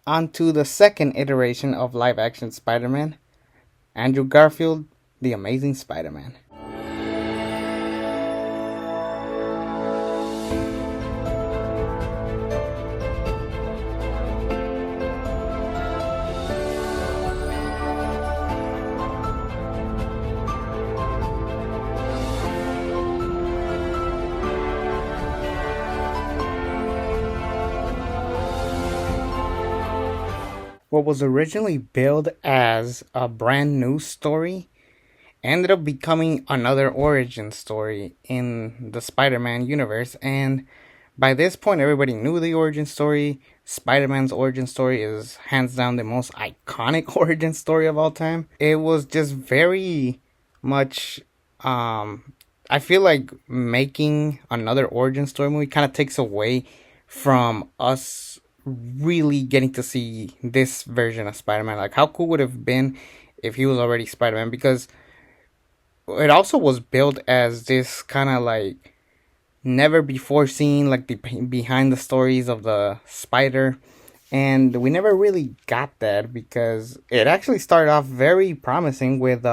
onto the second iteration of live action Spider Man, Andrew Garfield, The Amazing Spider Man. What was originally billed as a brand new story ended up becoming another origin story in the Spider-Man universe. And by this point, everybody knew the origin story. Spider-Man's origin story is hands down the most iconic origin story of all time. It was just very much, I feel like making another origin story movie kind of takes away from us really getting to see this version of Spider-Man. Like, how cool would it have been if he was already Spider-Man? Because it also was built as this kind of like never before seen, like the behind the stories of the spider, and we never really got that because it actually started off very promising with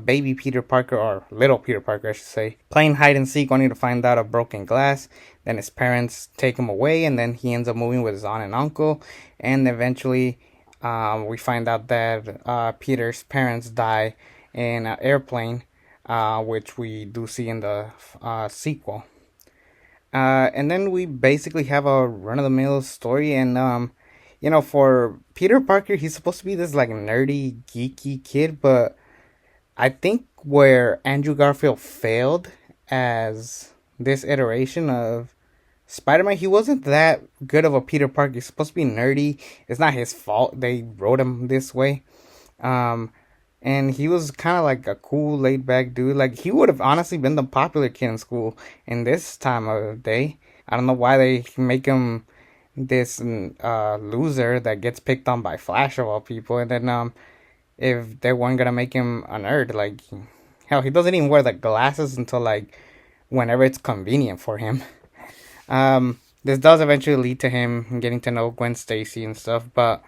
baby Peter Parker, or little Peter Parker I should say, playing hide and seek only to find out a broken glass. Then his parents take him away, and then he ends up moving with his aunt and uncle, and eventually we find out that Peter's parents die in an airplane, which we do see in the sequel. And then we basically have a run-of-the-mill story, and for Peter Parker, he's supposed to be this like nerdy, geeky kid, but I think where Andrew Garfield failed as this iteration of Spider-Man, he wasn't that good of a Peter Parker. He's supposed to be nerdy. It's not his fault they wrote him this way. And he was kind of like a cool, laid-back dude. Like, he would have honestly been the popular kid in school in this time of the day. I don't know why they make him this loser that gets picked on by Flash of all people. And then if they weren't gonna make him a nerd, like, hell, he doesn't even wear the glasses until like whenever it's convenient for him. This does eventually lead to him getting to know Gwen Stacy and stuff, but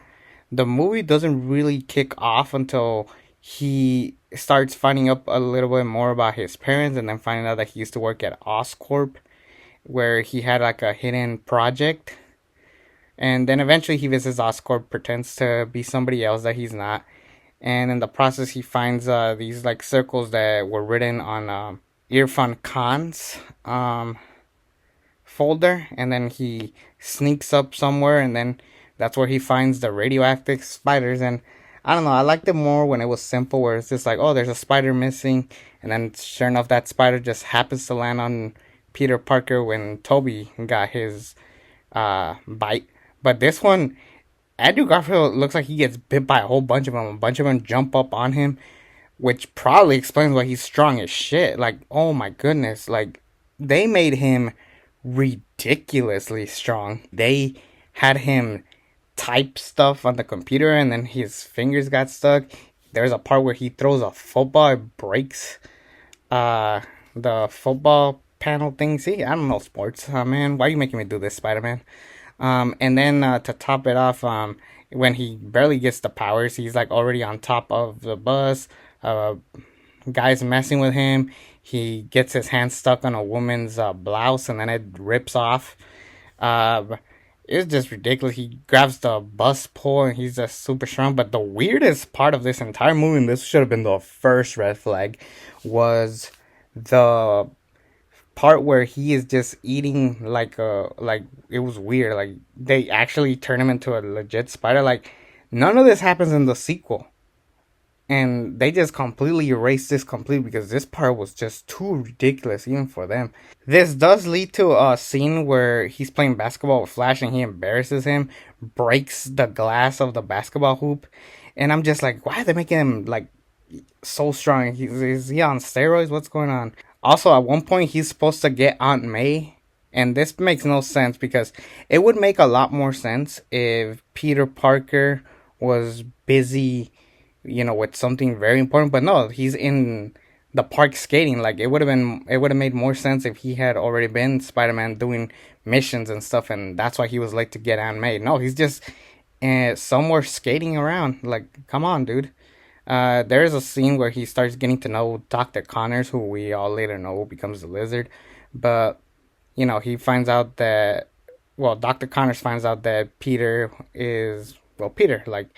the movie doesn't really kick off until he starts finding up a little bit more about his parents, and then finding out that he used to work at Oscorp, where he had like a hidden project. And then eventually he visits Oscorp, pretends to be somebody else that he's not. And in the process, he finds these like circles that were written on Irfan Khan's folder. And then he sneaks up somewhere, and then that's where he finds the radioactive spiders. And I don't know, I liked it more when it was simple, where it's just like, oh, there's a spider missing. And then sure enough, that spider just happens to land on Peter Parker when Toby got his bite. But this one, Andrew Garfield looks like he gets bit by a whole bunch of them. A bunch of them jump up on him, which probably explains why he's strong as shit. Like, oh my goodness. Like, they made him ridiculously strong. They had him type stuff on the computer, and then his fingers got stuck. There's a part where he throws a football. It breaks the football panel thing. See, I don't know sports. Man, why are you making me do this, Spider-Man? And then to top it off, when he barely gets the powers, he's like already on top of the bus. Guy's messing with him. He gets his hand stuck on a woman's blouse, and then it rips off. It's just ridiculous. He grabs the bus pole, and he's just super strong. But the weirdest part of this entire movie, and this should have been the first red flag, was the part where he is just eating like it was weird. Like, they actually turn him into a legit spider. Like, none of this happens in the sequel, and they just completely erased this completely because this part was just too ridiculous even for them. This does lead to a scene where he's playing basketball with Flash, and he embarrasses him, breaks the glass of the basketball hoop, and I'm just like, why are they making him like so strong? Is he on steroids? What's going on? Also, at one point, he's supposed to get Aunt May. And this makes no sense, because it would make a lot more sense if Peter Parker was busy, with something very important. But no, he's in the park skating. Like, it would have made more sense if he had already been Spider-Man doing missions and stuff. And that's why he was late to get Aunt May. No, he's just and some were skating around. Like, come on, dude. There's a scene where he starts getting to know Dr. Connors, who we all later know becomes the lizard. But, he finds out that, well, Dr. Connors finds out that Peter is, well, Peter, like,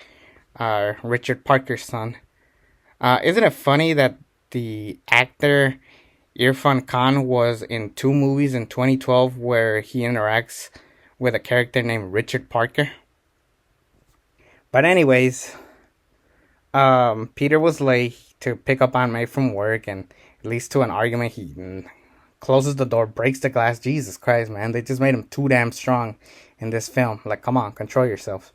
Richard Parker's son. Isn't it funny that the actor Irfan Khan was in two movies in 2012 where he interacts with a character named Richard Parker? But anyways, Peter was late to pick up Aunt May from work, and it leads to an argument. He closes the door, breaks the glass. Jesus Christ, man! They just made him too damn strong in this film. Like, come on, control yourself.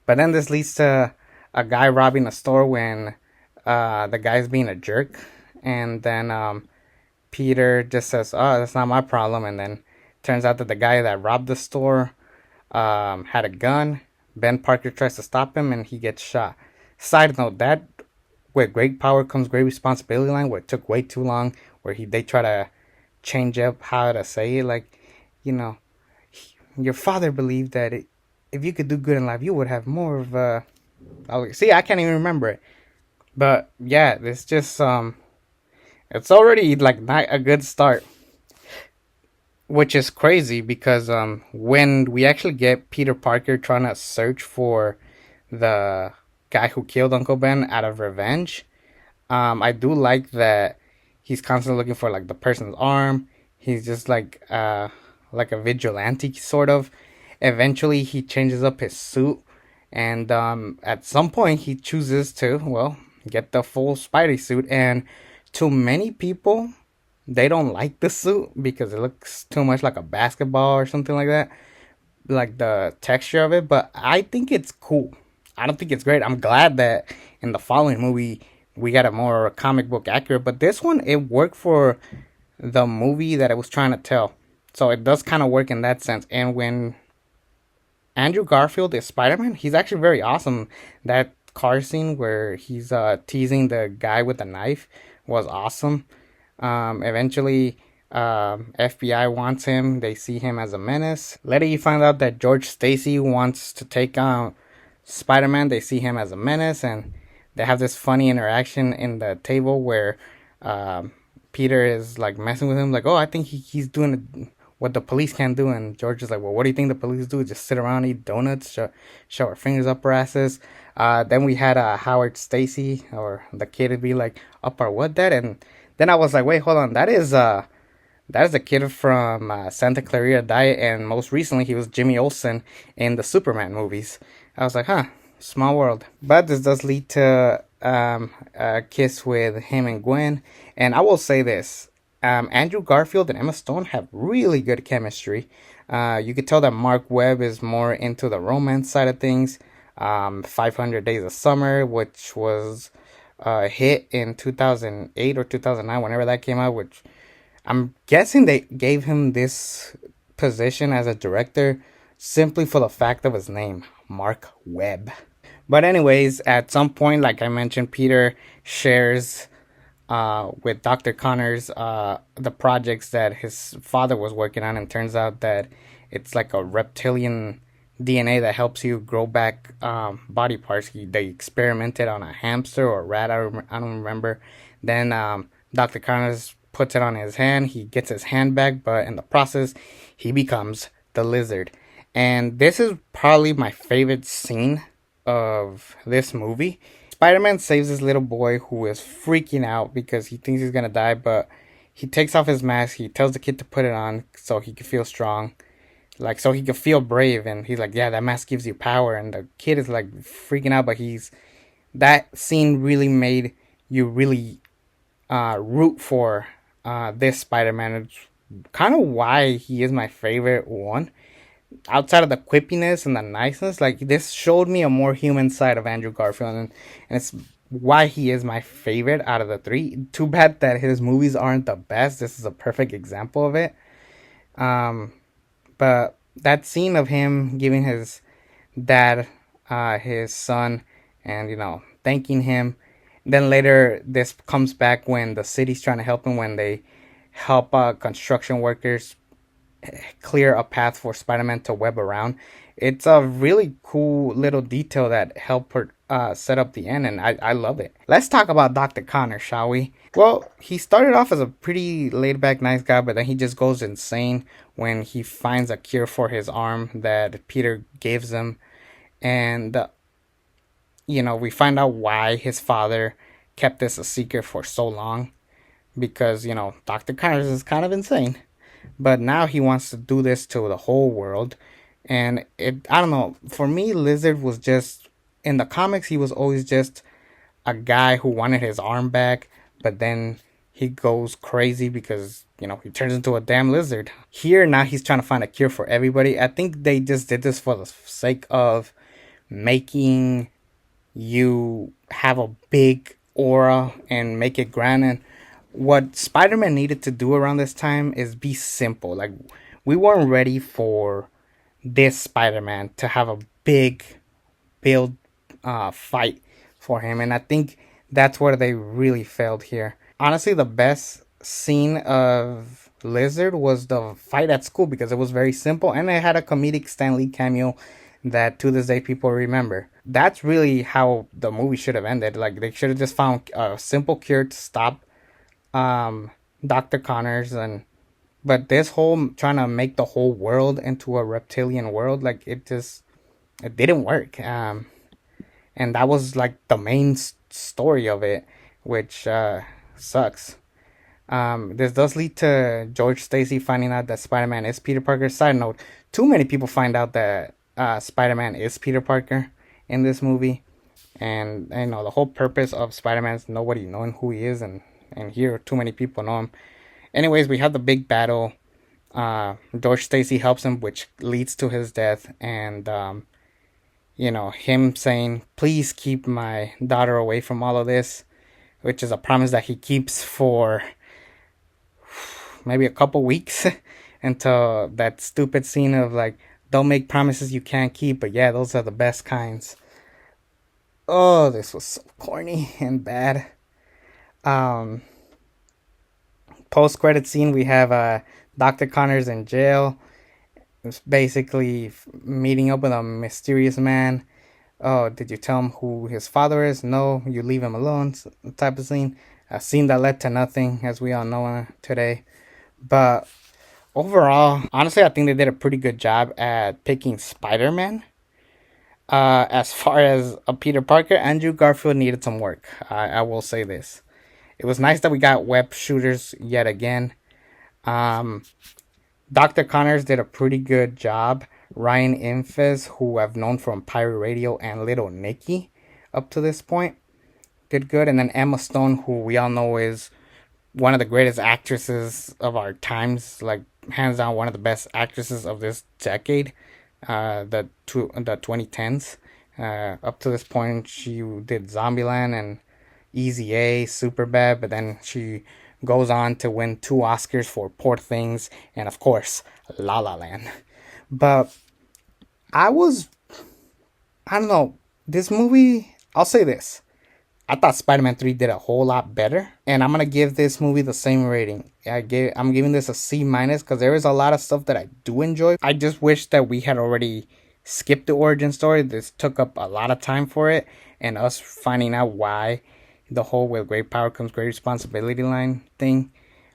But then this leads to a guy robbing a store when the guy's being a jerk, and then Peter just says, "Oh, that's not my problem." And then turns out that the guy that robbed the store had a gun. Ben Parker tries to stop him, and he gets shot. Side note: that with great power comes great responsibility line, where it took way too long, where they try to change up how to say it, like, you know, your father believed that if you could do good in life, you would have more of a. See, I can't even remember it, but yeah, it's just it's already like not a good start, which is crazy because when we actually get Peter Parker trying to search for the guy who killed Uncle Ben out of revenge, I do like that he's constantly looking for like the person's arm. He's just like a vigilante sort of. Eventually, he changes up his suit, and at some point, he chooses to, well, get the full Spidey suit. And to many people, they don't like the suit because it looks too much like a basketball or something like that, like the texture of it. But I think it's cool. I don't think it's great. I'm glad that in the following movie we got a more comic book accurate. But this one, it worked for the movie that it was trying to tell. So it does kind of work in that sense. And when Andrew Garfield is Spider-Man, he's actually very awesome. That car scene where he's teasing the guy with the knife was awesome. Eventually, FBI wants him. They see him as a menace. Later, you find out that George Stacy wants to take on Spider-Man. They see him as a menace, and they have this funny interaction in the table where Peter is like messing with him, like, "Oh, I think he's doing what the police can't do," and George is like, "Well, what do you think the police do? Just sit around, eat donuts, show our fingers up our asses." Then we had Howard Stacy, or the kid, would be like, "Up our what, dad?" And then I was like, "Wait, hold on, that is a kid from Santa Clarita Diet, and most recently he was Jimmy Olsen in the Superman movies." I was like, "Huh, small world." But this does lead to a kiss with him and Gwen, and I will say this: Andrew Garfield and Emma Stone have really good chemistry. You could tell that Mark Webb is more into the romance side of things. 500 Days of Summer, which was a hit in 2008 or 2009, whenever that came out, which I'm guessing they gave him this position as a director simply for the fact of his name, Mark Webb. But anyways, at some point, like I mentioned, Peter shares with Dr. Connors the projects that his father was working on, and turns out that it's like a reptilian DNA that helps you grow back body parts. They experimented on a hamster or a rat, I don't remember. Then Dr. Connors puts it on his hand. He gets his hand back, but in the process, he becomes the lizard. And this is probably my favorite scene of this movie. Spider-Man saves this little boy who is freaking out because he thinks he's gonna die, but he takes off his mask. He tells the kid to put it on so he can feel strong, like so he can feel brave. And he's like, "Yeah, that mask gives you power." And the kid is like freaking out, but that scene really made you really root for this Spider-Man. It's kind of why he is my favorite one. Outside of the quippiness and the niceness, like, this showed me a more human side of Andrew Garfield, and it's why he is my favorite out of the three. Too bad that his movies aren't the best. This is a perfect example of it. But that scene of him giving his dad his son, and thanking him. Then later this comes back when the city's trying to help him, when they help construction workers clear a path for Spider-Man to web around. It's a really cool little detail that helped her set up the end, and I love it. Let's talk about Dr. Connor, shall we? Well, he started off as a pretty laid back, nice guy, but then he just goes insane when he finds a cure for his arm that Peter gives him. And, we find out why his father kept this a secret for so long because, Dr. Connor is kind of insane. But now he wants to do this to the whole world. And I don't know, for me, Lizard was just, in the comics, he was always just a guy who wanted his arm back, but then he goes crazy because, he turns into a damn lizard. Here, now he's trying to find a cure for everybody. I think they just did this for the sake of making you have a big aura and make it grand. And what Spider-Man needed to do around this time is be simple. Like, we weren't ready for this Spider-Man to have a big build fight for him, and I think that's where they really failed here. Honestly, the best scene of Lizard was the fight at school because it was very simple and it had a comedic Stan Lee cameo that to this day people remember. That's really how the movie should have ended. Like, they should have just found a simple cure to stop Dr. Connors. But this whole trying to make the whole world into a reptilian world, like, it didn't work. And that was like the main story of it, which sucks. This does lead to George Stacy finding out that Spider-Man is Peter Parker. Side note, too many people find out that Spider-Man is Peter Parker in this movie. And, the whole purpose of Spider-Man is nobody knowing who he is. And here, too many people know him. Anyways, we have the big battle. George Stacy helps him, which leads to his death. And, him saying, please keep my daughter away from all of this, which is a promise that he keeps for maybe a couple weeks until that stupid scene of, like, don't make promises you can't keep, but yeah, those are the best kinds. Oh, this was so corny and bad. Post-credit scene, we have Dr. Connors in jail. It's basically meeting up with a mysterious man. Oh, did you tell him who his father is? No, you leave him alone, type of scene. A scene that led to nothing, as we all know today. But overall, honestly, I think they did a pretty good job at picking Spider-Man. As far as a Peter Parker, Andrew Garfield needed some work. I will say this. It was nice that we got web shooters yet again. Dr. Connors did a pretty good job. Ryan Infes, who I've known from Pirate Radio and Little Nicky up to this point, did good. And then Emma Stone, who we all know is one of the greatest actresses of our times, like hands down one of the best actresses of this decade, the 2010s. Up to this point, she did Zombieland and Easy A, Superbad, but then she goes on to win 2 Oscars for Poor Things and, of course, La La Land. But I don't know, this movie, I'll say this. I thought Spider-Man 3 did a whole lot better, and I'm going to give this movie the same rating. I'm giving this a C- because there is a lot of stuff that I do enjoy. I just wish that we had already skipped the origin story. This took up a lot of time for it, and us finding out why the whole with great power comes great responsibility line thing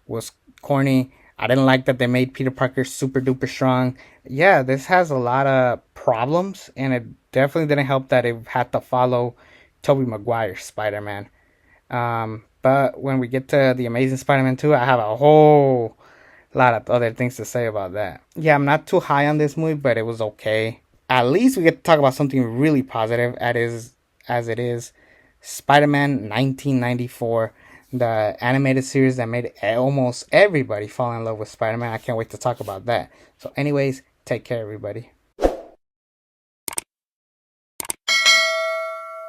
was corny. I didn't like that they made Peter Parker super duper strong. Yeah, this has a lot of problems, and it definitely didn't help that it had to follow Tobey Maguire's Spider-Man. But when we get to The Amazing Spider-Man 2, I have a whole lot of other things to say about that. Yeah, I'm not too high on this movie, but it was okay. At least we get to talk about something really positive as it is. Spider-Man 1994, the animated series that made almost everybody fall in love with Spider-Man. I can't wait to talk about that. So anyways, take care, everybody.